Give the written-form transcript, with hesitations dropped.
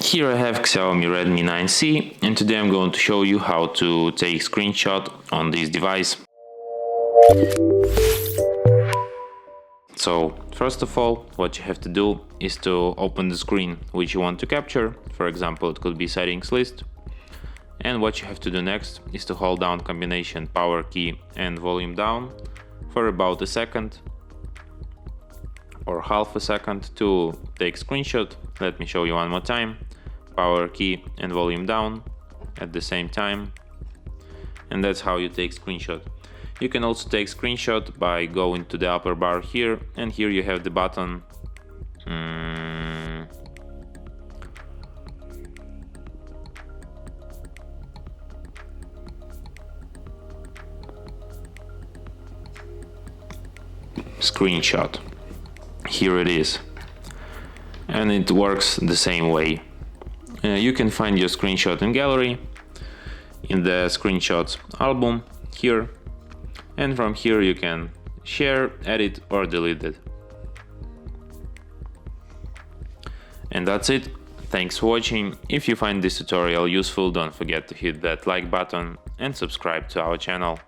Here I have XIAOMI Redmi 9C, and today I'm going to show you how to take screenshot on this device. So first of all, what you have to do is to open the screen which you want to capture. For example, it could be settings list. And what you have to do next is to hold down combination power key and volume down for about a second or half a second to take screenshot. Let me show you one more time. Power key and volume down at the same time, and that's how you take screenshot. You can also take screenshot by going to the upper bar here, and here you have the button screenshot. Here it is, and it works the same way. You can find your screenshot in gallery, in the screenshots album here, and from here you can share, edit or delete it. And that's it. Thanks for watching. If you find this tutorial useful, don't forget to hit that like button and subscribe to our channel.